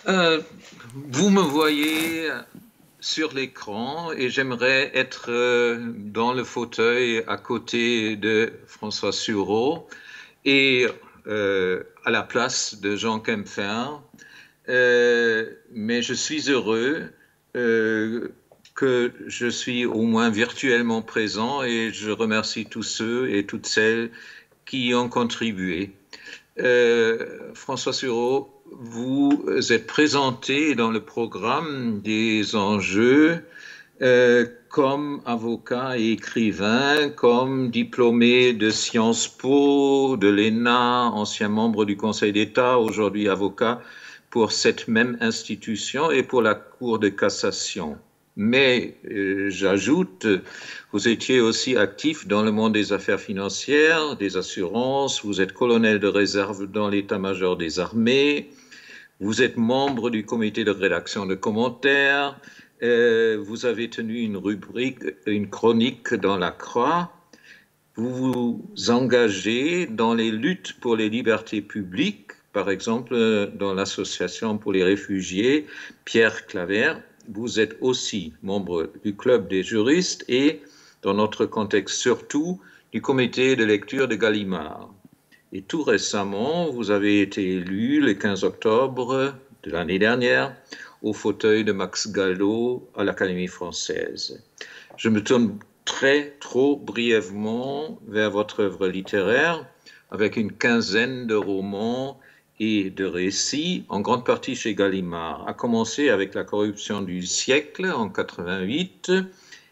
Euh, Vous me voyez sur l'écran et j'aimerais être dans le fauteuil à côté de François Sureau et à la place de Jean Kempfer. Mais je suis heureux euh, que je suis au moins virtuellement présent et je remercie tous ceux et toutes celles qui y ont contribué. François Sureau, vous êtes présenté dans le programme des enjeux comme avocat et écrivain, comme diplômé de Sciences Po, de l'ENA, ancien membre du Conseil d'État, aujourd'hui avocat pour cette même institution et pour la Cour de cassation. Mais j'ajoute, vous étiez aussi actif dans le monde des affaires financières, des assurances, vous êtes colonel de réserve dans l'état-major des armées, vous êtes membre du comité de rédaction de commentaires, vous avez tenu une rubrique, une chronique dans la Croix, vous vous engagez dans les luttes pour les libertés publiques, par exemple dans l'association pour les réfugiés Pierre Claver. Vous êtes aussi membre du club des juristes et, dans notre contexte surtout, du comité de lecture de Gallimard. Et tout récemment, vous avez été élu le 15 octobre de l'année dernière au fauteuil de Max Gallo à l'Académie française. Je me tourne trop brièvement vers votre œuvre littéraire avec une quinzaine de romans et de récits, en grande partie chez Gallimard, à commencer avec La corruption du siècle en 88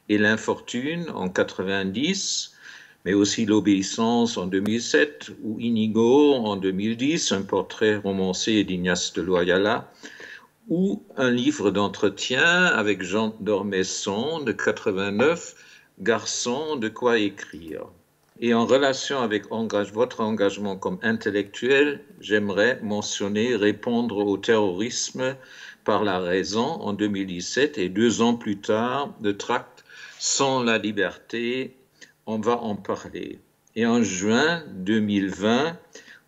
et L'infortune en 90, mais aussi L'obéissance en 2007 ou Inigo en 2010, un portrait romancé d'Ignace de Loyola, ou un livre d'entretien avec Jean d'Ormesson de 89, Garçon, de quoi écrire. Et en relation avec votre engagement comme intellectuel, j'aimerais mentionner Répondre au terrorisme par la raison en 2017 et 2 ans plus tard, le tract Sans la liberté, on va en parler. Et en juin 2020,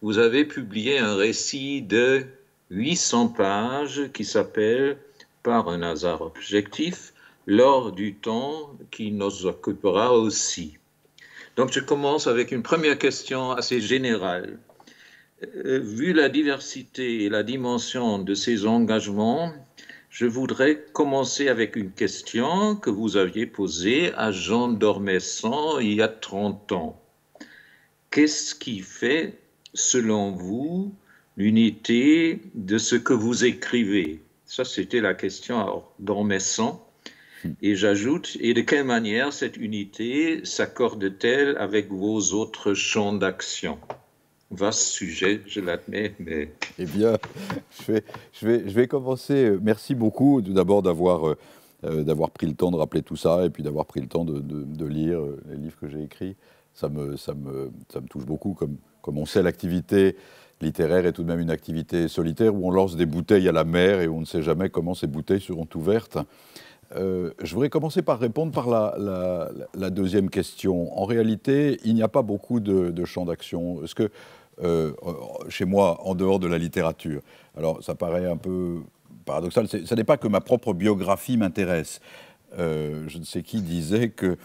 vous avez publié un récit de 800 pages qui s'appelle, par un hasard objectif, L'or du temps qui nous occupera aussi. Donc je commence avec une première question assez générale. Vu la diversité et la dimension de ces engagements, je voudrais commencer avec une question que vous aviez posée à Jean d'Ormesson il y a 30 ans. Qu'est-ce qui fait, selon vous, l'unité de ce que vous écrivez? Ça, c'était la question d'Ormesson. Et j'ajoute, et de quelle manière cette unité s'accorde-t-elle avec vos autres champs d'action? Vaste sujet, je l'admets, mais... Eh bien, je vais commencer. Merci beaucoup tout d'abord d'avoir pris le temps de rappeler tout ça et puis d'avoir pris le temps de lire les livres que j'ai écrits. Ça me touche beaucoup. Comme on sait, l'activité littéraire est tout de même une activité solitaire où on lance des bouteilles à la mer et on ne sait jamais comment ces bouteilles seront ouvertes. Je voudrais commencer par répondre par la deuxième question. En réalité, il n'y a pas beaucoup de champs d'action. Est-ce que chez moi, en dehors de la littérature, alors ça paraît un peu paradoxal, ce n'est pas que ma propre biographie m'intéresse. Je ne sais qui disait que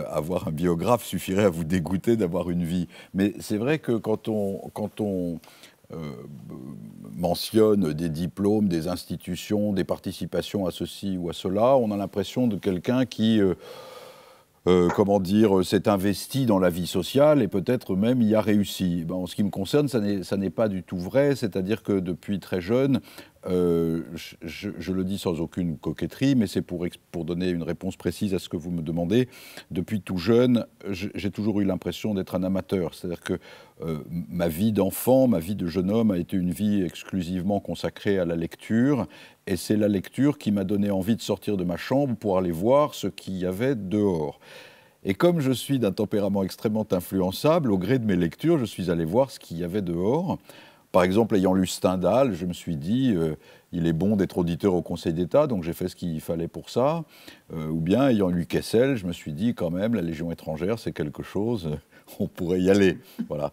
avoir un biographe suffirait à vous dégoûter d'avoir une vie. Mais c'est vrai que quand on mentionne des diplômes, des institutions, des participations à ceci ou à cela, on a l'impression de quelqu'un qui, comment dire, s'est investi dans la vie sociale et peut-être même y a réussi. Ben, en ce qui me concerne, ça n'est pas du tout vrai, c'est-à-dire que depuis très jeune, je le dis sans aucune coquetterie, mais c'est pour donner une réponse précise à ce que vous me demandez. Depuis tout jeune, j'ai toujours eu l'impression d'être un amateur. C'est-à-dire que ma vie d'enfant, ma vie de jeune homme a été une vie exclusivement consacrée à la lecture. Et c'est la lecture qui m'a donné envie de sortir de ma chambre pour aller voir ce qu'il y avait dehors. Et comme je suis d'un tempérament extrêmement influençable, au gré de mes lectures, je suis allé voir ce qu'il y avait dehors. Par exemple, ayant lu Stendhal, je me suis dit, il est bon d'être auditeur au Conseil d'État, donc j'ai fait ce qu'il fallait pour ça. Ou bien, ayant lu Kessel, je me suis dit, quand même, la Légion étrangère, c'est quelque chose. on pourrait y aller. Voilà.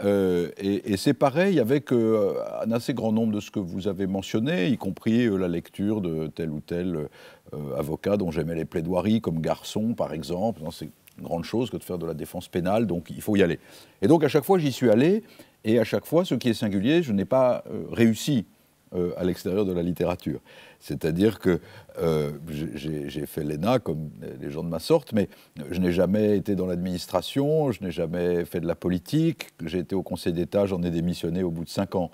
Et c'est pareil avec un assez grand nombre de ce que vous avez mentionné, y compris la lecture de tel ou tel avocat dont j'aimais les plaidoiries, comme Garçon, par exemple. C'est une grande chose que de faire de la défense pénale, donc il faut y aller. Et donc à chaque fois, j'y suis allé, et à chaque fois, ce qui est singulier, je n'ai pas réussi à l'extérieur de la littérature. C'est-à-dire que j'ai fait l'ENA comme les gens de ma sorte, mais je n'ai jamais été dans l'administration, je n'ai jamais fait de la politique. J'ai été au Conseil d'État, j'en ai démissionné au bout de 5 ans.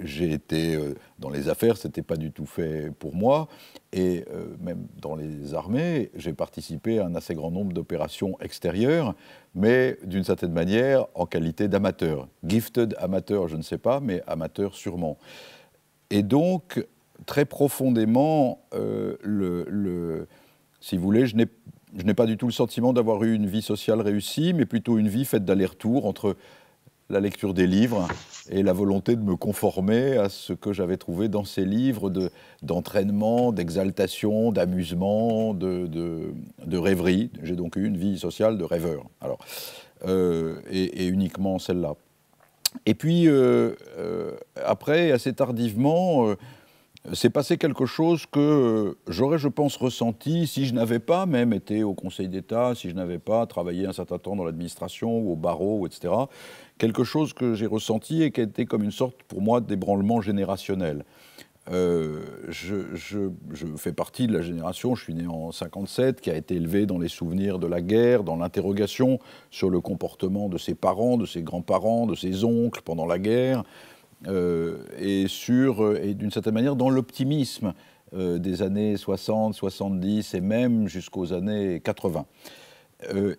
J'ai été dans les affaires, ce n'était pas du tout fait pour moi. Et même dans les armées, j'ai participé à un assez grand nombre d'opérations extérieures, mais d'une certaine manière en qualité d'amateur. Gifted amateur, je ne sais pas, mais amateur sûrement. Et donc, très profondément, si vous voulez, je n'ai pas du tout le sentiment d'avoir eu une vie sociale réussie, mais plutôt une vie faite d'aller-retour entre la lecture des livres et la volonté de me conformer à ce que j'avais trouvé dans ces livres d'entraînement, d'exaltation, d'amusement, de rêverie. J'ai donc eu une vie sociale de rêveur, alors, et uniquement celle-là. Et puis, après, assez tardivement, s'est passé quelque chose que j'aurais, je pense, ressenti si je n'avais pas même été au Conseil d'État, si je n'avais pas travaillé un certain temps dans l'administration ou au barreau, etc. Quelque chose que j'ai ressenti et qui a été comme une sorte, pour moi, d'ébranlement générationnel. Je fais partie de la génération, je suis né en 57, qui a été élevée dans les souvenirs de la guerre, dans l'interrogation sur le comportement de ses parents, de ses grands-parents, de ses oncles pendant la guerre, et d'une certaine manière dans l'optimisme des années 60, 70 et même jusqu'aux années 80.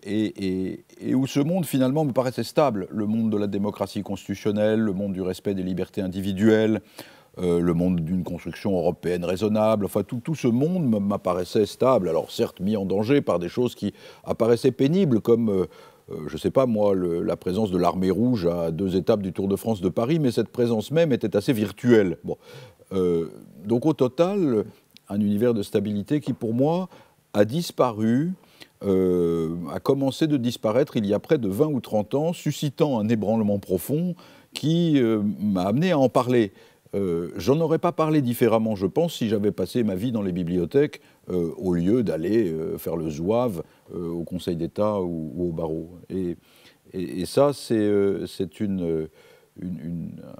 Et où ce monde finalement me paraissait stable, le monde de la démocratie constitutionnelle, le monde du respect des libertés individuelles, le monde d'une construction européenne raisonnable, enfin tout ce monde m'apparaissait stable, alors certes mis en danger par des choses qui apparaissaient pénibles, comme, je ne sais pas moi, la présence de l'armée rouge à 2 étapes du Tour de France de Paris, mais cette présence même était assez virtuelle. Bon. Donc au total, un univers de stabilité qui pour moi a disparu, a commencé de disparaître il y a près de 20 ou 30 ans, suscitant un ébranlement profond qui m'a amené à en parler. J'en aurais pas parlé différemment, je pense, si j'avais passé ma vie dans les bibliothèques au lieu d'aller faire le zouave au Conseil d'État ou au barreau. Et ça, c'est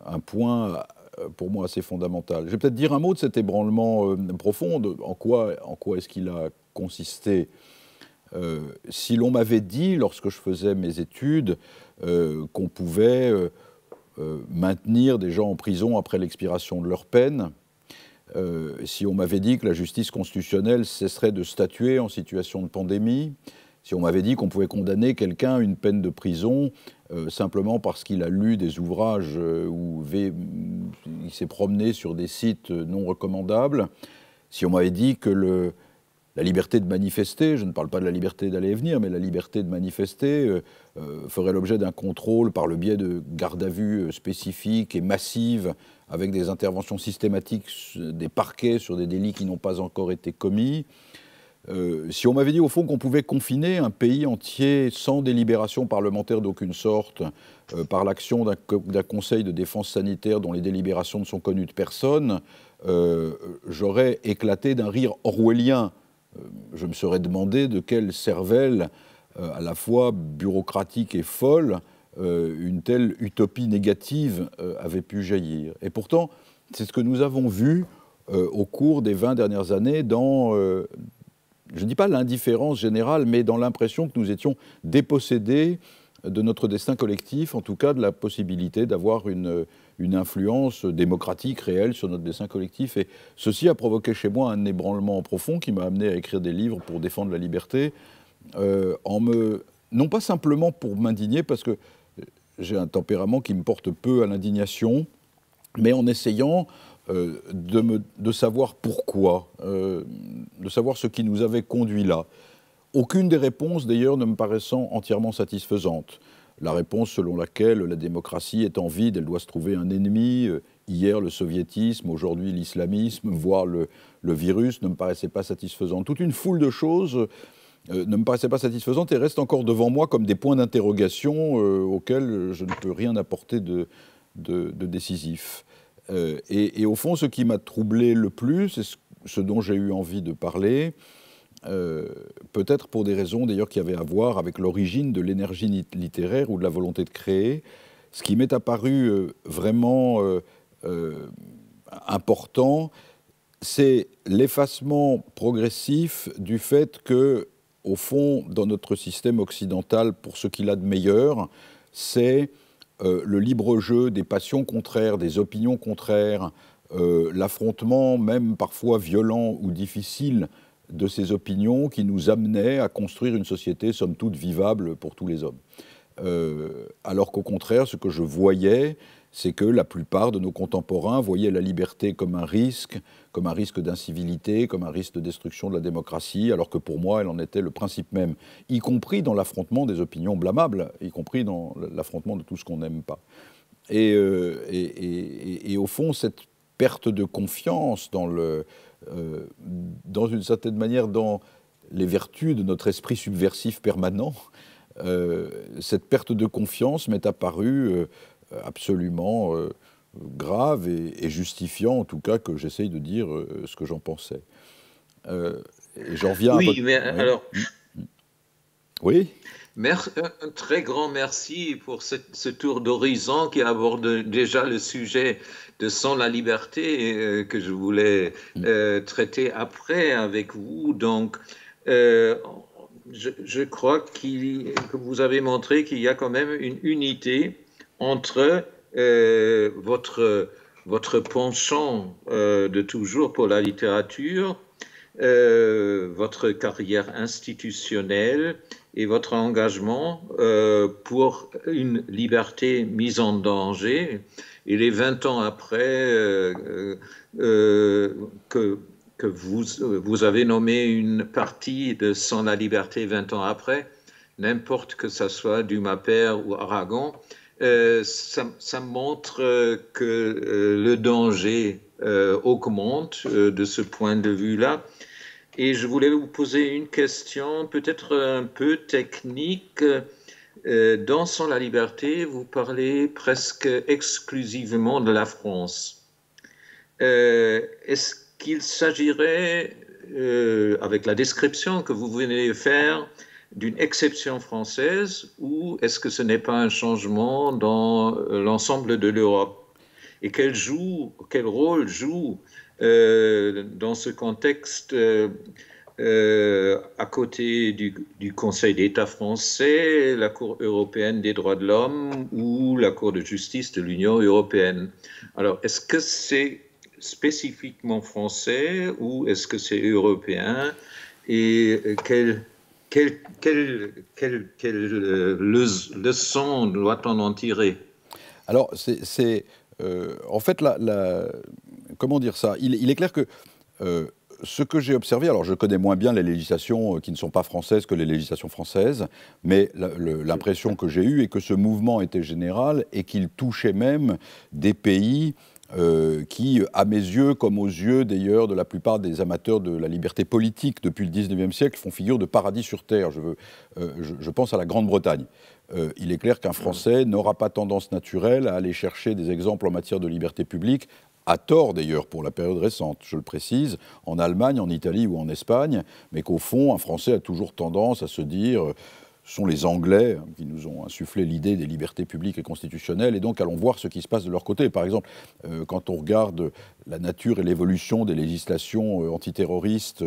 un point pour moi assez fondamental. Je vais peut-être dire un mot de cet ébranlement profond. En quoi est-ce qu'il a consisté ? Si l'on m'avait dit, lorsque je faisais mes études, qu'on pouvait maintenir des gens en prison après l'expiration de leur peine, si on m'avait dit que la justice constitutionnelle cesserait de statuer en situation de pandémie, si on m'avait dit qu'on pouvait condamner quelqu'un à une peine de prison simplement parce qu'il a lu des ouvrages ou il s'est promené sur des sites non recommandables, si on m'avait dit que la liberté de manifester, je ne parle pas de la liberté d'aller et venir, mais la liberté de manifester ferait l'objet d'un contrôle par le biais de gardes à vue spécifiques et massives, avec des interventions systématiques des parquets sur des délits qui n'ont pas encore été commis. Si on m'avait dit au fond qu'on pouvait confiner un pays entier sans délibération parlementaire d'aucune sorte, par l'action d'un conseil de défense sanitaire dont les délibérations ne sont connues de personne, j'aurais éclaté d'un rire orwellien. Je me serais demandé de quelle cervelle, à la fois bureaucratique et folle, une telle utopie négative avait pu jaillir. Et pourtant, c'est ce que nous avons vu au cours des 20 dernières années dans, je ne dis pas l'indifférence générale, mais dans l'impression que nous étions dépossédés de notre destin collectif, en tout cas de la possibilité d'avoir une influence démocratique réelle sur notre destin collectif. Et ceci a provoqué chez moi un ébranlement profond qui m'a amené à écrire des livres pour défendre la liberté, non pas simplement pour m'indigner, parce que j'ai un tempérament qui me porte peu à l'indignation, mais en essayant de savoir pourquoi, de savoir ce qui nous avait conduit là. Aucune des réponses, d'ailleurs, ne me paraissant entièrement satisfaisante. La réponse selon laquelle la démocratie étant vide, elle doit se trouver un ennemi, hier le soviétisme, aujourd'hui l'islamisme, voire le virus, ne me paraissait pas satisfaisante. Toute une foule de choses ne me paraissaient pas satisfaisantes et restent encore devant moi comme des points d'interrogation auxquels je ne peux rien apporter de décisif. Et au fond, ce qui m'a troublé le plus, et ce dont j'ai eu envie de parler, peut-être pour des raisons d'ailleurs qui avaient à voir avec l'origine de l'énergie littéraire ou de la volonté de créer, ce qui m'est apparu vraiment important, c'est l'effacement progressif du fait que, au fond, dans notre système occidental, pour ce qu'il a de meilleur, c'est le libre jeu des passions contraires, des opinions contraires, l'affrontement même parfois violent ou difficile de ces opinions qui nous amenait à construire une société somme toute vivable pour tous les hommes. Alors qu'au contraire, ce que je voyais, c'est que la plupart de nos contemporains voyaient la liberté comme un risque d'incivilité, comme un risque de destruction de la démocratie, alors que pour moi, elle en était le principe même, y compris dans l'affrontement des opinions blâmables, y compris dans l'affrontement de tout ce qu'on n'aime pas. Et au fond, cette perte de confiance dans une certaine manière, dans les vertus de notre esprit subversif permanent, cette perte de confiance m'est apparue absolument grave et justifiant, en tout cas, que j'essaye de dire ce que j'en pensais. Et j'en reviens oui, à votre... mais alors... Oui. Un très grand merci pour ce tour d'horizon qui aborde déjà le sujet de Sans la liberté que je voulais traiter après avec vous. Donc, je crois que vous avez montré qu'il y a quand même une unité entre votre penchant de toujours pour la littérature, votre carrière institutionnelle et votre engagement pour une liberté mise en danger. Et les 20 ans après que vous avez nommé une partie de Sans la liberté 20 ans après, n'importe que ça soit Dumas père ou Aragon, ça montre que le danger augmente de ce point de vue-là. Et je voulais vous poser une question peut-être un peu technique. Dans Sans la liberté, vous parlez presque exclusivement de la France. Est-ce qu'il s'agirait, avec la description que vous venez de faire, d'une exception française, ou est-ce que ce n'est pas un changement dans l'ensemble de l'Europe? Et quel rôle joue dans ce contexte, à côté du Conseil d'État français, la Cour européenne des droits de l'homme ou la Cour de justice de l'Union européenne? Alors, est-ce que c'est spécifiquement français ou est-ce que c'est européen? Et quelle leçon doit-on en tirer? Alors, en fait, comment dire ça? Il est clair que ce que j'ai observé, alors je connais moins bien les législations qui ne sont pas françaises que les législations françaises, mais l'impression que j'ai eue est que ce mouvement était général et qu'il touchait même des pays qui, à mes yeux, comme aux yeux d'ailleurs de la plupart des amateurs de la liberté politique depuis le XIXe siècle, font figure de paradis sur Terre. Je pense à la Grande-Bretagne. Il est clair qu'un Français n'aura pas tendance naturelle à aller chercher des exemples en matière de liberté publique, à tort d'ailleurs pour la période récente, je le précise, en Allemagne, en Italie ou en Espagne, mais qu'au fond, un Français a toujours tendance à se dire... Ce sont les Anglais qui nous ont insufflé l'idée des libertés publiques et constitutionnelles, et donc allons voir ce qui se passe de leur côté. Par exemple, quand on regarde la nature et l'évolution des législations antiterroristes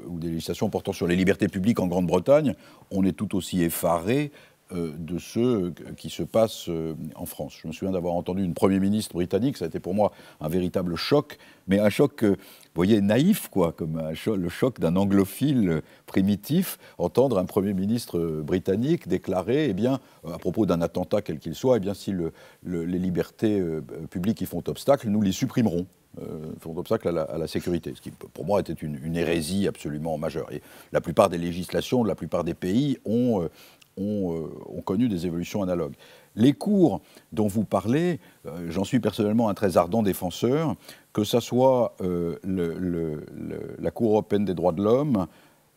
ou des législations portant sur les libertés publiques en Grande-Bretagne, on est tout aussi effaré de ce qui se passe en France. Je me souviens d'avoir entendu une Premier ministre britannique, ça a été pour moi un véritable choc, mais un choc, vous voyez, naïf, quoi, comme le choc d'un anglophile primitif, entendre un Premier ministre britannique déclarer, eh bien, à propos d'un attentat quel qu'il soit, eh bien, si les libertés publiques y font obstacle, nous les supprimerons. Font obstacle à la sécurité, ce qui pour moi était une hérésie absolument majeure. Et la plupart des législations, la plupart des pays ont connu des évolutions analogues. Les cours dont vous parlez, j'en suis personnellement un très ardent défenseur, que ce soit la Cour européenne des droits de l'homme,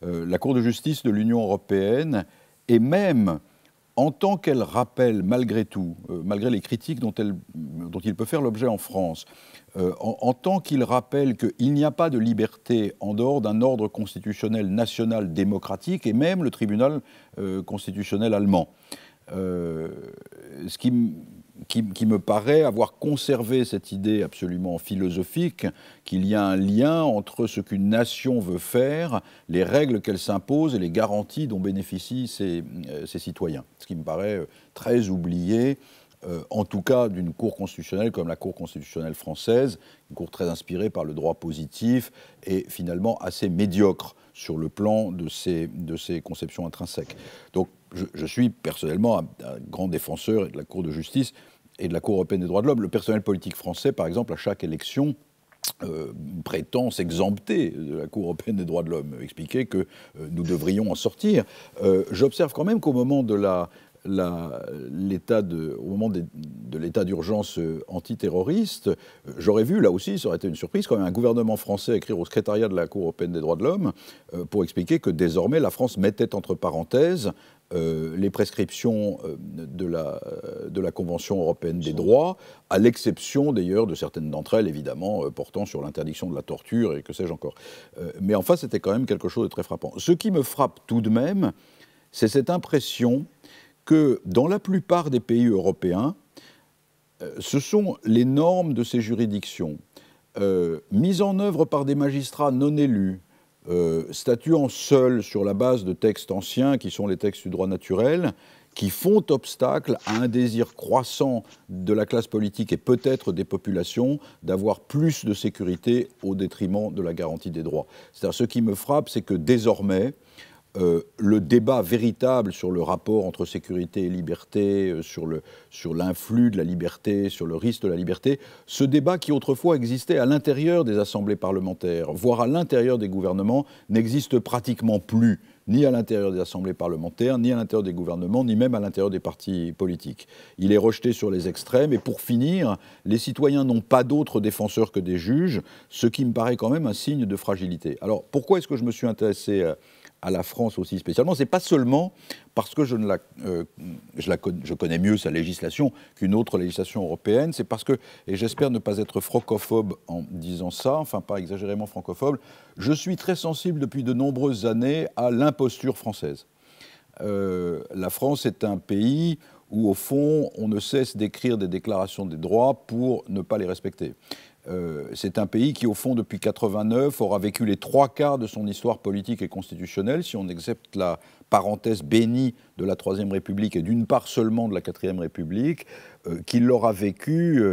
la Cour de justice de l'Union européenne, et même en tant qu'elle rappelle, malgré tout, malgré les critiques dont il peut faire l'objet en France, en tant qu'il rappelle qu'il n'y a pas de liberté en dehors d'un ordre constitutionnel national démocratique, et même le tribunal constitutionnel allemand. Ce qui me paraît avoir conservé cette idée absolument philosophique qu'il y a un lien entre ce qu'une nation veut faire, les règles qu'elle s'impose et les garanties dont bénéficient ses citoyens. Ce qui me paraît très oublié, en tout cas d'une cour constitutionnelle comme la Cour constitutionnelle française, une cour très inspirée par le droit positif et finalement assez médiocre sur le plan de ses conceptions intrinsèques. Donc je suis personnellement un grand défenseur de la Cour de justice et de la Cour européenne des droits de l'homme. Le personnel politique français, par exemple, à chaque élection, prétend s'exempter de la Cour européenne des droits de l'homme, expliquer que nous devrions en sortir. J'observe quand même qu'au moment de l'état d'urgence antiterroriste, j'aurais vu, là aussi, ça aurait été une surprise, quand même un gouvernement français écrire au secrétariat de la Cour européenne des droits de l'homme pour expliquer que désormais la France mettait entre parenthèses les prescriptions de la Convention européenne des droits, à l'exception d'ailleurs de certaines d'entre elles, évidemment, portant sur l'interdiction de la torture et que sais-je encore. Mais enfin, c'était quand même quelque chose de très frappant. Ce qui me frappe tout de même, c'est cette impression que dans la plupart des pays européens, ce sont les normes de ces juridictions, mises en œuvre par des magistrats non élus, statuant seuls sur la base de textes anciens qui sont les textes du droit naturel, qui font obstacle à un désir croissant de la classe politique et peut-être des populations d'avoir plus de sécurité au détriment de la garantie des droits. C'est-à-dire, ce qui me frappe, c'est que désormais, le débat véritable sur le rapport entre sécurité et liberté, sur l'influx de la liberté, sur le risque de la liberté, ce débat qui autrefois existait à l'intérieur des assemblées parlementaires, voire à l'intérieur des gouvernements, n'existe pratiquement plus, ni à l'intérieur des assemblées parlementaires, ni à l'intérieur des gouvernements, ni même à l'intérieur des partis politiques. Il est rejeté sur les extrêmes, et pour finir, les citoyens n'ont pas d'autres défenseurs que des juges, ce qui me paraît quand même un signe de fragilité. Alors, pourquoi est-ce que je me suis intéressé à la France aussi spécialement? C'est pas seulement parce que je connais mieux sa législation qu'une autre législation européenne, c'est parce que, et j'espère ne pas être francophobe en disant ça, enfin pas exagérément francophobe, je suis très sensible depuis de nombreuses années à l'imposture française. La France est un pays où, au fond, on ne cesse d'écrire des déclarations des droits pour ne pas les respecter. C'est un pays qui, au fond, depuis 1989, aura vécu les 3/4 de son histoire politique et constitutionnelle, si on accepte la parenthèse bénie de la Troisième République et d'une part seulement de la Quatrième République, qu'il l'aura vécu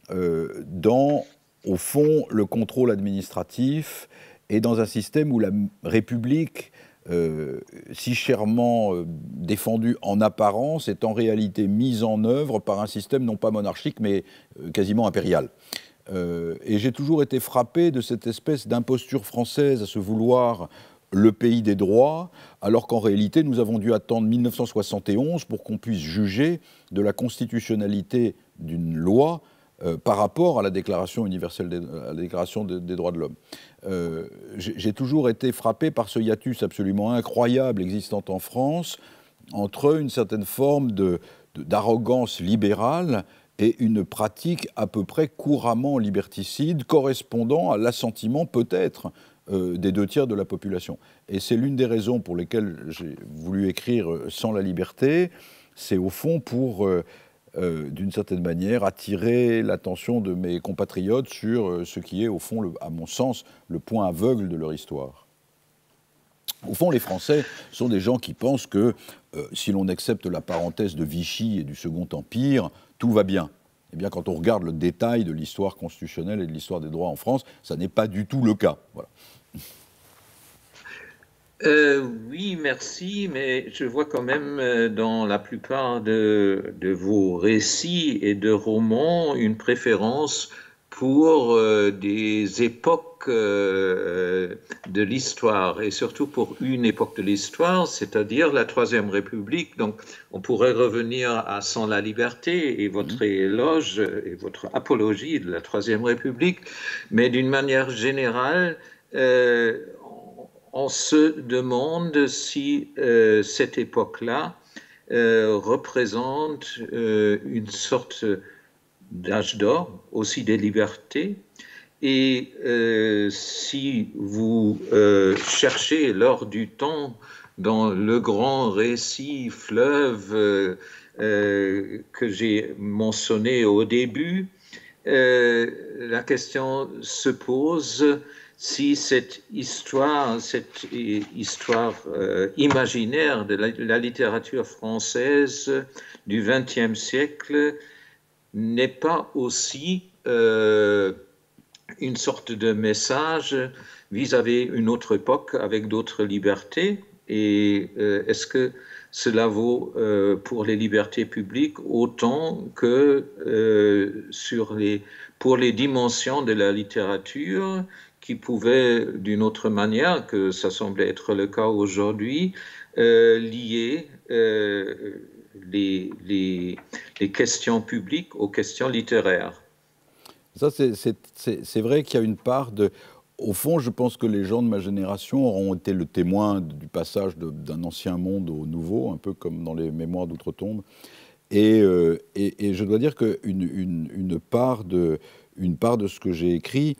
dans, au fond, le contrôle administratif et dans un système où la République, si chèrement défendue en apparence, est en réalité mise en œuvre par un système non pas monarchique, mais quasiment impérial. Et j'ai toujours été frappé de cette espèce d'imposture française à se vouloir le pays des droits, alors qu'en réalité, nous avons dû attendre 1971 pour qu'on puisse juger de la constitutionnalité d'une loi par rapport à la Déclaration universelle des droits de l'homme. J'ai toujours été frappé par ce hiatus absolument incroyable existant en France entre une certaine forme d'arrogance libérale et une pratique à peu près couramment liberticide, correspondant à l'assentiment peut-être des 2/3 de la population. Et c'est l'une des raisons pour lesquelles j'ai voulu écrire Sans la liberté, c'est au fond pour, d'une certaine manière, attirer l'attention de mes compatriotes sur ce qui est, au fond, à mon sens, le point aveugle de leur histoire. Au fond, les Français sont des gens qui pensent que si l'on accepte la parenthèse de Vichy et du Second Empire, tout va bien. Eh bien, quand on regarde le détail de l'histoire constitutionnelle et de l'histoire des droits en France, ça n'est pas du tout le cas. Voilà. Oui, merci, mais je vois quand même dans la plupart de vos récits et de romans une préférence pour des époques de l'histoire, et surtout pour une époque de l'histoire, c'est-à-dire la Troisième République. Donc, on pourrait revenir à Sans la liberté et votre éloge et votre apologie de la Troisième République, mais d'une manière générale, on on se demande si cette époque-là représente une sorte d'âge d'or, aussi des libertés. Et si vous cherchez lors du temps dans le grand récit fleuve que j'ai mentionné au début, la question se pose si cette histoire imaginaire de la littérature française du XXe siècle n'est pas aussi une sorte de message vis-à-vis une autre époque avec d'autres libertés. Et est-ce que cela vaut pour les libertés publiques autant que pour les dimensions de la littérature qui pouvaient, d'une autre manière, que ça semblait être le cas aujourd'hui, lier les questions publiques aux questions littéraires? Ça, c'est vrai qu'il y a une part de... Au fond, je pense que les gens de ma génération auront été le témoin du passage d'un ancien monde au nouveau, un peu comme dans les Mémoires d'outre-tombe. Et je dois dire qu'une part de ce que j'ai écrit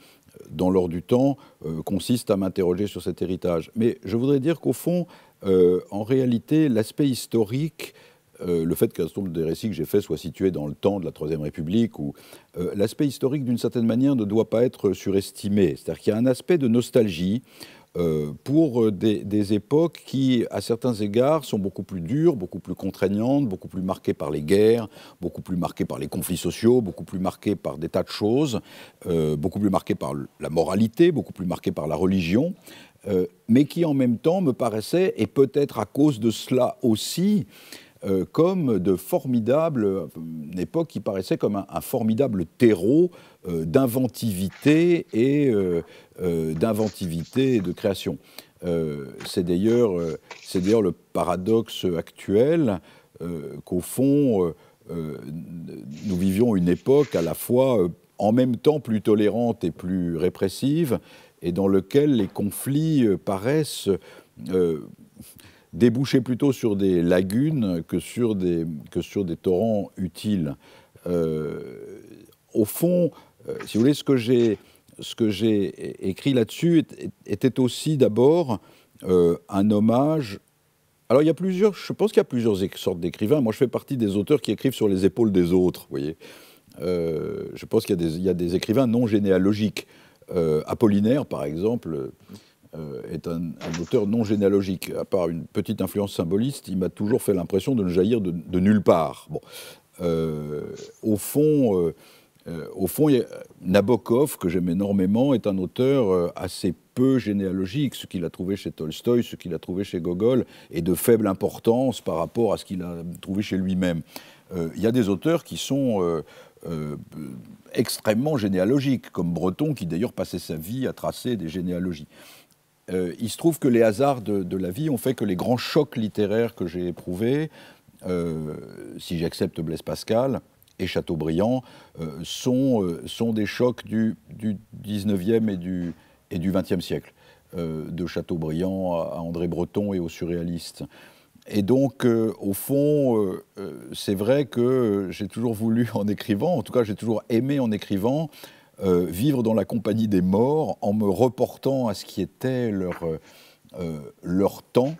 dans l'ordre du temps consiste à m'interroger sur cet héritage. Mais je voudrais dire qu'au fond, en réalité, l'aspect historique, le fait qu'un certain nombre des récits que j'ai faits soient situés dans le temps de la Troisième République, ou l'aspect historique, d'une certaine manière, ne doit pas être surestimé. C'est-à-dire qu'il y a un aspect de nostalgie pour des époques qui, à certains égards, sont beaucoup plus dures, beaucoup plus contraignantes, beaucoup plus marquées par les guerres, beaucoup plus marquées par les conflits sociaux, beaucoup plus marquées par des tas de choses, beaucoup plus marquées par la moralité, beaucoup plus marquées par la religion, mais qui, en même temps, me paraissaient, et peut-être à cause de cela aussi, comme de formidables, une époque qui paraissait comme un formidable terreau d'inventivité et de création. C'est d'ailleurs le paradoxe actuel qu'au fond, nous vivions une époque à la fois en même temps plus tolérante et plus répressive, et dans lequel les conflits paraissent déboucher plutôt sur des lagunes que sur des torrents utiles. Au fond, si vous voulez, ce que j'ai écrit là-dessus était aussi d'abord un hommage. Alors il y a plusieurs, je pense qu'il y a plusieurs sortes d'écrivains. Moi je fais partie des auteurs qui écrivent sur les épaules des autres, vous voyez. Je pense qu'il y a des écrivains non généalogiques. Apollinaire, par exemple, est un auteur non généalogique. À part une petite influence symboliste, il m'a toujours fait l'impression de ne jaillir de nulle part. Bon. Au fond, Nabokov, que j'aime énormément, est un auteur assez peu généalogique. Ce qu'il a trouvé chez Tolstoï, ce qu'il a trouvé chez Gogol, est de faible importance par rapport à ce qu'il a trouvé chez lui-même. Il y a des auteurs qui sont extrêmement généalogiques, comme Breton, qui d'ailleurs passait sa vie à tracer des généalogies. Il se trouve que les hasards de la vie ont fait que les grands chocs littéraires que j'ai éprouvés, si j'accepte Blaise Pascal et Chateaubriand, sont des chocs du 19e et du 20e siècle, de Chateaubriand à André Breton et aux surréalistes. Et donc, au fond, c'est vrai que j'ai toujours voulu, en écrivant, en tout cas j'ai toujours aimé en écrivant, vivre dans la compagnie des morts en me reportant à ce qui était leur temps,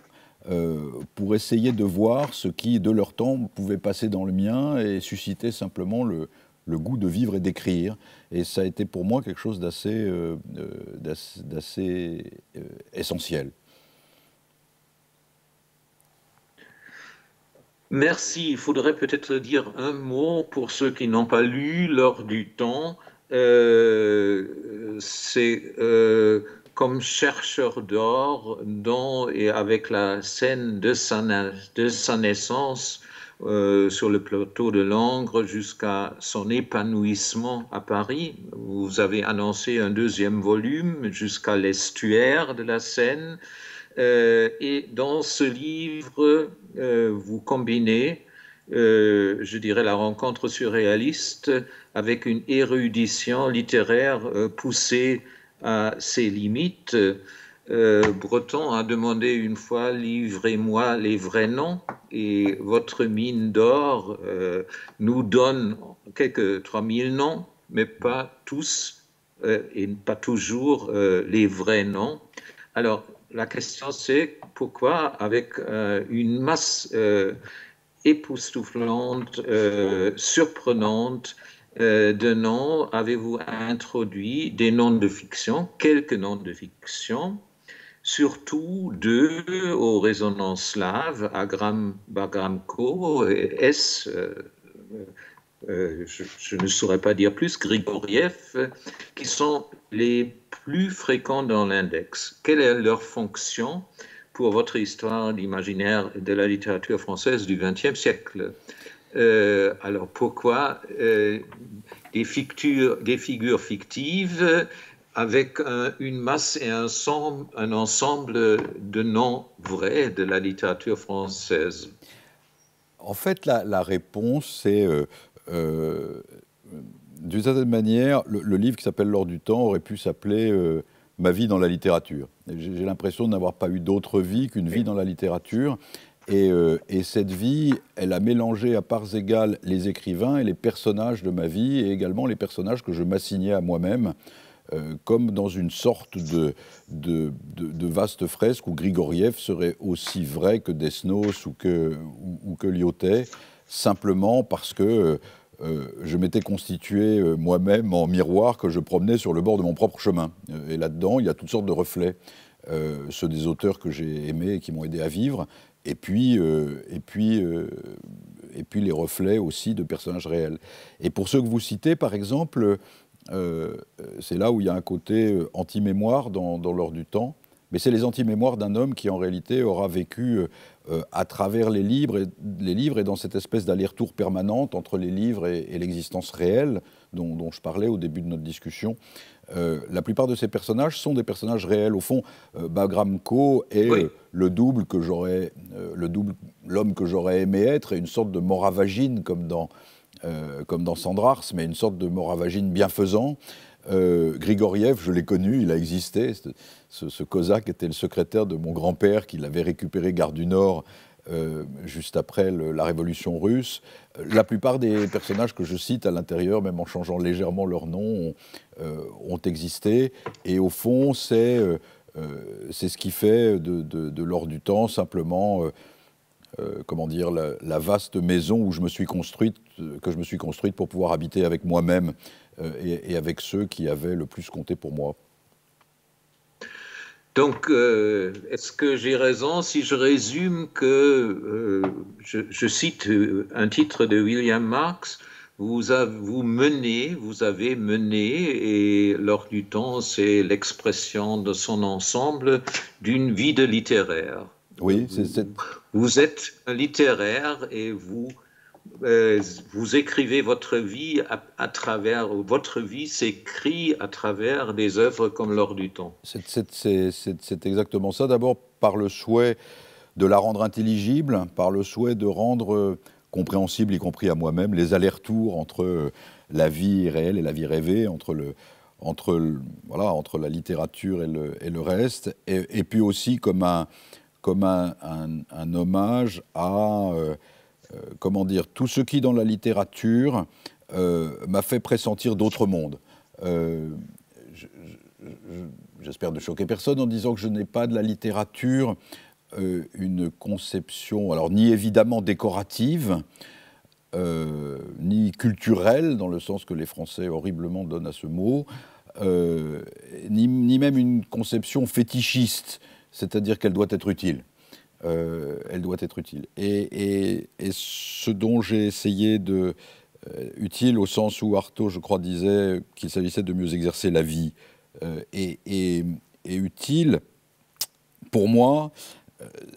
pour essayer de voir ce qui, de leur temps, pouvait passer dans le mien et susciter simplement le goût de vivre et d'écrire. Et ça a été pour moi quelque chose d'assez essentiel. Merci. Il faudrait peut-être dire un mot pour ceux qui n'ont pas lu L'Heure du Temps. C'est comme chercheur d'or, dont et avec la scène de sa naissance sur le plateau de Langres jusqu'à son épanouissement à Paris. Vous avez annoncé un deuxième volume jusqu'à l'estuaire de la Seine. Et dans ce livre, vous combinez, je dirais, la rencontre surréaliste avec une érudition littéraire poussée à ses limites. Breton a demandé une fois, livrez-moi les vrais noms, et votre mine d'or nous donne quelques 3000 noms, mais pas tous et pas toujours les vrais noms. Alors, la question c'est pourquoi, avec une masse époustouflante, surprenante de noms, avez-vous introduit des noms de fiction, quelques noms de fiction, surtout deux aux résonances slaves, Agram Bagramko, S, je ne saurais pas dire plus, Grigoriev, qui sont les plus fréquents dans l'index. Quelle est leur fonction pour votre histoire d'imaginaire de la littérature française du XXe siècle? Alors pourquoi des figures fictives avec une masse et un ensemble de noms vrais de la littérature française? En fait, la réponse, c'est, d'une certaine manière, le livre qui s'appelle L'Or du temps aurait pu s'appeler Ma vie dans la littérature. J'ai l'impression de n'avoir pas eu d'autre vie qu'une vie dans la littérature. Et cette vie, elle a mélangé à parts égales les écrivains et les personnages de ma vie, et également les personnages que je m'assignais à moi-même, comme dans une sorte de vaste fresque où Grigoriev serait aussi vrai que Desnos ou que Lyautey, simplement parce que je m'étais constitué moi-même en miroir que je promenais sur le bord de mon propre chemin. Et là-dedans, il y a toutes sortes de reflets, ceux des auteurs que j'ai aimés et qui m'ont aidé à vivre, et puis les reflets aussi de personnages réels. Et pour ceux que vous citez, par exemple, c'est là où il y a un côté anti-mémoire dans L'Or du temps, mais c'est les anti-mémoires d'un homme qui en réalité aura vécu à travers les livres et dans cette espèce d'aller-retour permanente entre les livres et l'existence réelle dont je parlais au début de notre discussion. La plupart de ces personnages sont des personnages réels. Au fond, Bagramko est Oui. l'homme que j'aurais aimé être, et une sorte de Moravagine, comme dans Sandrars, mais une sorte de Moravagine bienfaisant. Grigoriev, je l'ai connu, il a existé. Ce Cosaque était le secrétaire de mon grand-père qui l'avait récupéré gare du Nord juste après la révolution russe. La plupart des personnages que je cite à l'intérieur, même en changeant légèrement leur nom, ont existé. Et au fond, c'est ce qui fait de L'Or du temps simplement comment dire, la vaste maison où que je me suis construite pour pouvoir habiter avec moi-même et avec ceux qui avaient le plus compté pour moi. Donc, est-ce que j'ai raison si je résume que, je cite un titre de William Marx, vous avez mené, et L'Or du temps, c'est l'expression de son ensemble d'une vie de littéraire. Oui, Vous êtes un littéraire et vous écrivez votre vie à travers, votre vie s'écrit à travers des œuvres comme L'Or du temps. C'est exactement ça. D'abord, par le souhait de la rendre intelligible, par le souhait de rendre compréhensible, y compris à moi-même, les allers-retours entre la vie réelle et la vie rêvée, entre la littérature et le reste, et puis aussi comme un hommage à comment dire, tout ce qui dans la littérature m'a fait pressentir d'autres mondes. J'espère ne choquer personne en disant que je n'ai pas de la littérature une conception, alors ni évidemment décorative, ni culturelle, dans le sens que les Français horriblement donnent à ce mot, ni même une conception fétichiste, c'est-à-dire qu'elle doit être utile. Elle doit être utile. Et ce dont j'ai essayé de... utile au sens où Artaud, je crois, disait qu'il s'agissait de mieux exercer la vie. Et utile, pour moi,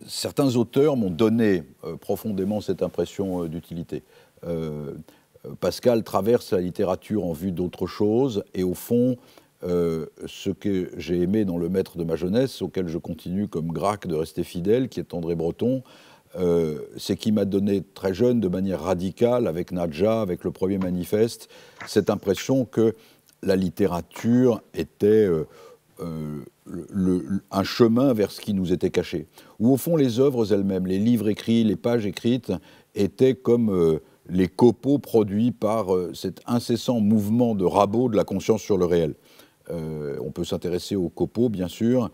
certains auteurs m'ont donné profondément cette impression d'utilité. Pascal traverse la littérature en vue d'autre chose, et au fond, ce que j'ai aimé dans Le Maître de ma jeunesse, auquel je continue comme Gracq de rester fidèle, qui est André Breton, c'est qu'il m'a donné très jeune, de manière radicale, avec Nadja, avec le premier manifeste, cette impression que la littérature était un chemin vers ce qui nous était caché. Où au fond les œuvres elles-mêmes, les livres écrits, les pages écrites, étaient comme les copeaux produits par cet incessant mouvement de rabot de la conscience sur le réel. On peut s'intéresser aux copeaux, bien sûr,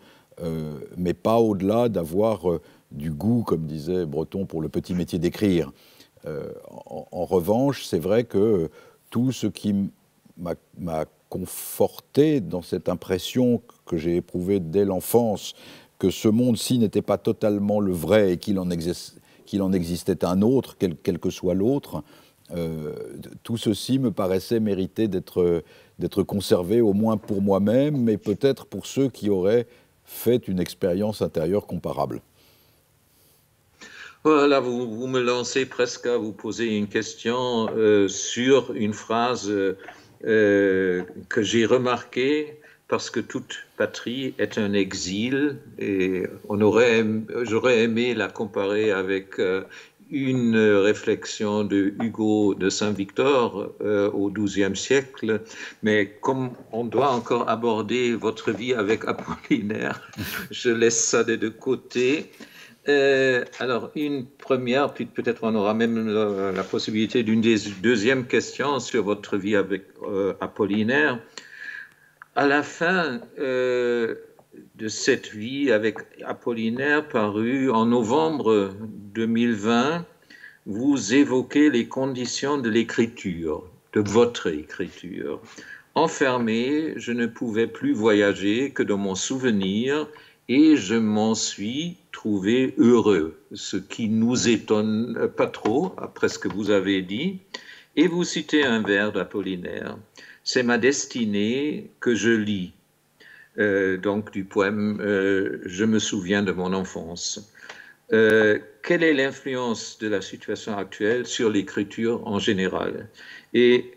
mais pas au-delà d'avoir du goût, comme disait Breton, pour le petit métier d'écrire. En revanche, c'est vrai que tout ce qui m'a conforté dans cette impression que j'ai éprouvée dès l'enfance, que ce monde-ci n'était pas totalement le vrai et qu'il en existait un autre, quel que soit l'autre, tout ceci me paraissait mériter d'être conservé, au moins pour moi-même, mais peut-être pour ceux qui auraient fait une expérience intérieure comparable. Voilà, vous me lancez presque à vous poser une question sur une phrase que j'ai remarquée, parce que toute patrie est un exil, et j'aurais aimé la comparer avec une réflexion de Hugo de Saint-Victor au XIIe siècle, mais comme on doit encore aborder votre vie avec Apollinaire, je laisse ça de côté. Alors, une première, puis peut-être on aura même la possibilité d'une deuxième question sur votre vie avec Apollinaire. À la fin de cette vie avec Apollinaire, parue en novembre 2020, vous évoquez les conditions de l'écriture, de votre écriture. Enfermé, je ne pouvais plus voyager que dans mon souvenir et je m'en suis trouvé heureux, ce qui nous étonne pas trop, après ce que vous avez dit. Et vous citez un vers d'Apollinaire. C'est ma destinée que je lis. Donc du poème Je me souviens de mon enfance. Quelle est l'influence de la situation actuelle sur l'écriture en général? Et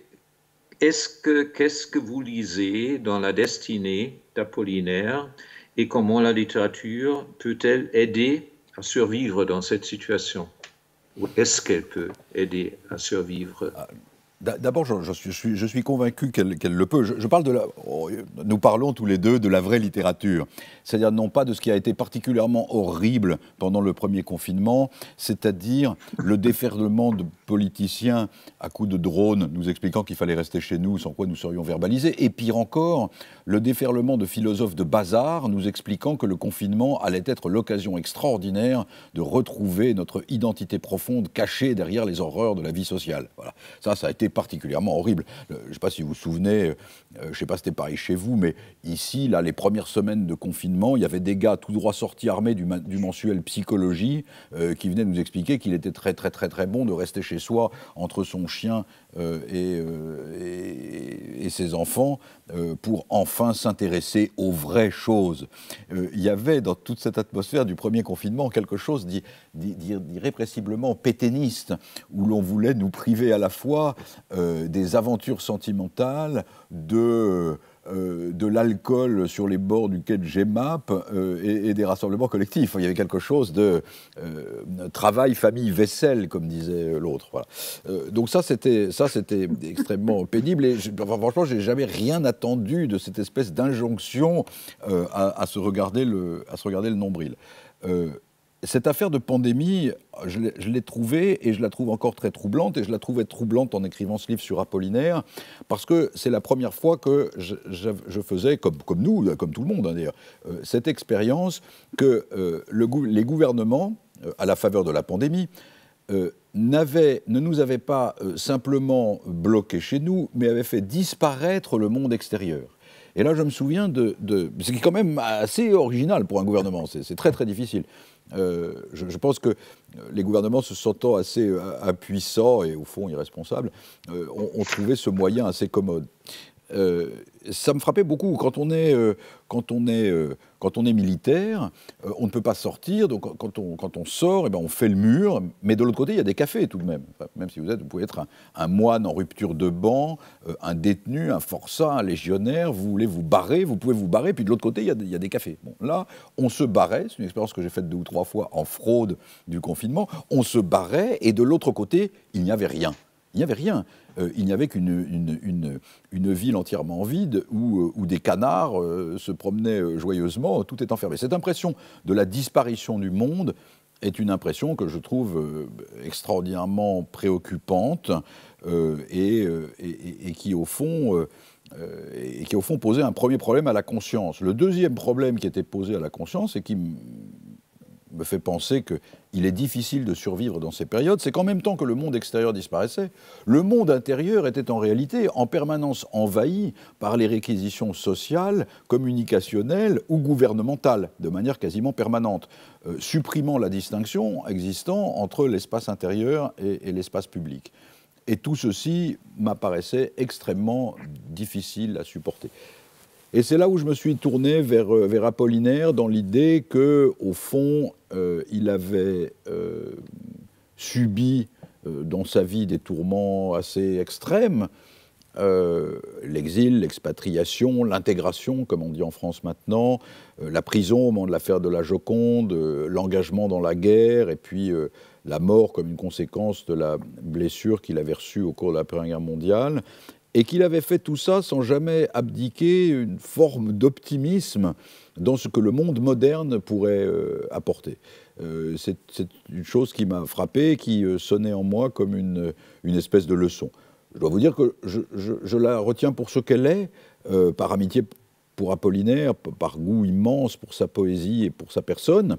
qu'est-ce que vous lisez dans la destinée d'Apollinaire et comment la littérature peut-elle aider à survivre dans cette situation? Ou est-ce qu'elle peut aider à survivre? D'abord, je suis convaincu qu'elle le peut. Je parle nous parlons tous les deux de la vraie littérature, c'est-à-dire non pas de ce qui a été particulièrement horrible pendant le premier confinement, c'est-à-dire le déferlement de politiciens à coups de drone nous expliquant qu'il fallait rester chez nous, sans quoi nous serions verbalisés, et pire encore, le déferlement de philosophes de bazar nous expliquant que le confinement allait être l'occasion extraordinaire de retrouver notre identité profonde cachée derrière les horreurs de la vie sociale. Voilà. Ça a été particulièrement horrible. Je ne sais pas si vous vous souvenez, je ne sais pas si c'était pareil chez vous, mais ici, là, les premières semaines de confinement, il y avait des gars tout droit sortis armés du mensuel Psychologie qui venaient nous expliquer qu'il était très, très, très, très bon de rester chez soi entre son chien et ses enfants pour enfin s'intéresser aux vraies choses. Il y avait dans toute cette atmosphère du premier confinement quelque chose d'irrépressiblement pétainiste, où l'on voulait nous priver à la fois des aventures sentimentales, de l'alcool sur les bords du quai de Gemap et des rassemblements collectifs. Il y avait quelque chose de travail, famille, vaisselle, comme disait l'autre. Voilà. Donc ça, c'était extrêmement pénible. Et franchement, je n'ai jamais rien attendu de cette espèce d'injonction à se regarder le nombril. Cette affaire de pandémie, je l'ai trouvée, et je la trouve encore très troublante, et je la trouvais troublante en écrivant ce livre sur Apollinaire, parce que c'est la première fois que je faisais, comme nous, comme tout le monde d'ailleurs, cette expérience que les gouvernements, à la faveur de la pandémie, ne nous avaient pas simplement bloqués chez nous, mais avaient fait disparaître le monde extérieur. Et là, je me souviens ce qui est quand même assez original pour un gouvernement, c'est très très difficile. Je pense que les gouvernements, se sentant assez impuissants et au fond irresponsables, ont trouvé ce moyen assez commode. Ça me frappait beaucoup. Quand on est militaire, on ne peut pas sortir, donc quand on sort, on fait le mur, mais de l'autre côté, il y a des cafés tout de même. Enfin, même si vous pouvez être un moine en rupture de ban, un détenu, un forçat, un légionnaire, vous voulez vous barrer, vous pouvez vous barrer, puis de l'autre côté, il y a des cafés. Bon, là, on se barrait, c'est une expérience que j'ai faite 2 ou 3 fois en fraude du confinement, on se barrait, et de l'autre côté, il n'y avait rien. Il n'y avait rien. Il n'y avait qu'une ville entièrement vide où des canards se promenaient joyeusement, tout est enfermé. Cette impression de la disparition du monde est une impression que je trouve extraordinairement préoccupante et qui, au fond, posait un premier problème à la conscience. Le deuxième problème qui était posé à la conscience et qui me fait penser qu'il est difficile de survivre dans ces périodes, c'est qu'en même temps que le monde extérieur disparaissait, le monde intérieur était en réalité en permanence envahi par les réquisitions sociales, communicationnelles ou gouvernementales, de manière quasiment permanente, supprimant la distinction existant entre l'espace intérieur et l'espace public. Et tout ceci m'apparaissait extrêmement difficile à supporter. Et c'est là où je me suis tourné vers Apollinaire, dans l'idée qu'au fond, il avait subi dans sa vie des tourments assez extrêmes, l'exil, l'expatriation, l'intégration, comme on dit en France maintenant, la prison au moment de l'affaire de la Joconde, l'engagement dans la guerre, et puis la mort comme une conséquence de la blessure qu'il avait reçue au cours de la Première Guerre mondiale, et qu'il avait fait tout ça sans jamais abdiquer une forme d'optimisme dans ce que le monde moderne pourrait apporter. C'est une chose qui m'a frappé, qui sonnait en moi comme une espèce de leçon. Je dois vous dire que je la retiens pour ce qu'elle est, par amitié pour Apollinaire, par goût immense pour sa poésie et pour sa personne,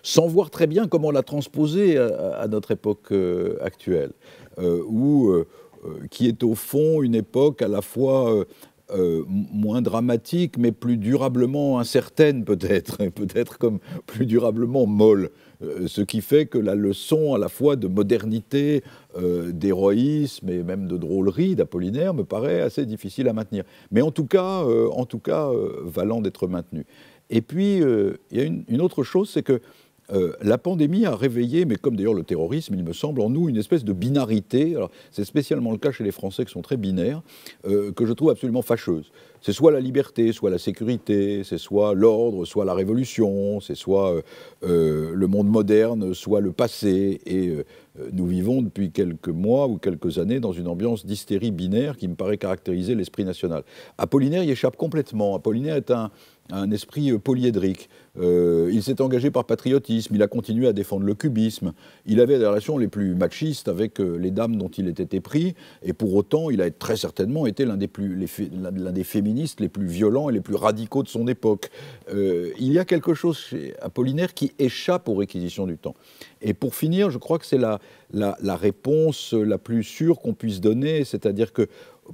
sans voir très bien comment la transposer à notre époque actuelle, qui est au fond une époque à la fois moins dramatique, mais plus durablement incertaine peut-être comme plus durablement molle. Ce qui fait que la leçon à la fois de modernité, d'héroïsme et même de drôlerie d'Apollinaire me paraît assez difficile à maintenir. Mais en tout cas valant d'être maintenue. Et puis, il y a une autre chose, c'est que la pandémie a réveillé, mais comme d'ailleurs le terrorisme, il me semble, en nous une espèce de binarité. Alors, c'est spécialement le cas chez les Français qui sont très binaires, que je trouve absolument fâcheuse. C'est soit la liberté, soit la sécurité, c'est soit l'ordre, soit la révolution, c'est soit le monde moderne, soit le passé. Et nous vivons depuis quelques mois ou quelques années dans une ambiance d'hystérie binaire qui me paraît caractériser l'esprit national. Apollinaire y échappe complètement. Apollinaire est un esprit polyédrique. Il s'est engagé par patriotisme, il a continué à défendre le cubisme, il avait des relations les plus machistes avec les dames dont il était épris, et pour autant, il a très certainement été l'un des féministes les plus violents et les plus radicaux de son époque. Il y a quelque chose chez Apollinaire qui échappe aux réquisitions du temps. Et pour finir, je crois que c'est la réponse la plus sûre qu'on puisse donner, c'est-à-dire que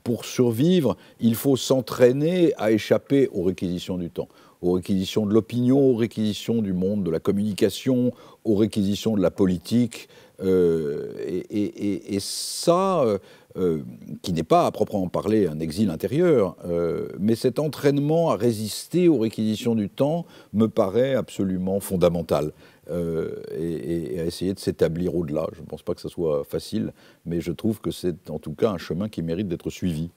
pour survivre, il faut s'entraîner à échapper aux réquisitions du temps, aux réquisitions de l'opinion, aux réquisitions du monde de la communication, aux réquisitions de la politique. Et ça, qui n'est pas à proprement parler un exil intérieur, mais cet entraînement à résister aux réquisitions du temps me paraît absolument fondamental. Et à essayer de s'établir au-delà. Je ne pense pas que ce soit facile, mais je trouve que c'est en tout cas un chemin qui mérite d'être suivi.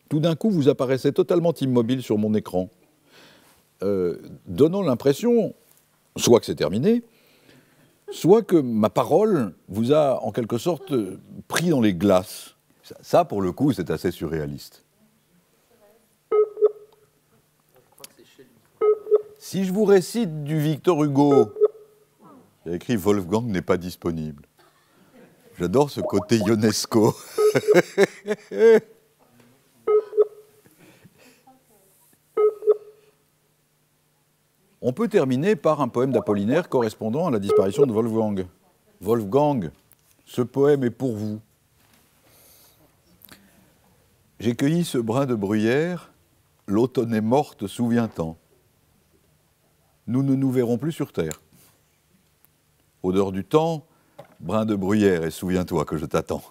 Tout d'un coup, vous apparaissez totalement immobile sur mon écran, donnant l'impression, soit que c'est terminé, soit que ma parole vous a en quelque sorte pris dans les glaces. Ça, pour le coup, c'est assez surréaliste. Si je vous récite du Victor Hugo, il y a écrit « Wolfgang n'est pas disponible ». J'adore ce côté Ionesco. On peut terminer par un poème d'Apollinaire correspondant à la disparition de Wolfgang. Wolfgang, ce poème est pour vous. J'ai cueilli ce brin de bruyère, l'automne est morte, souviens-t'en. Nous ne nous verrons plus sur terre. Odeur du temps, brin de bruyère, et souviens-toi que je t'attends.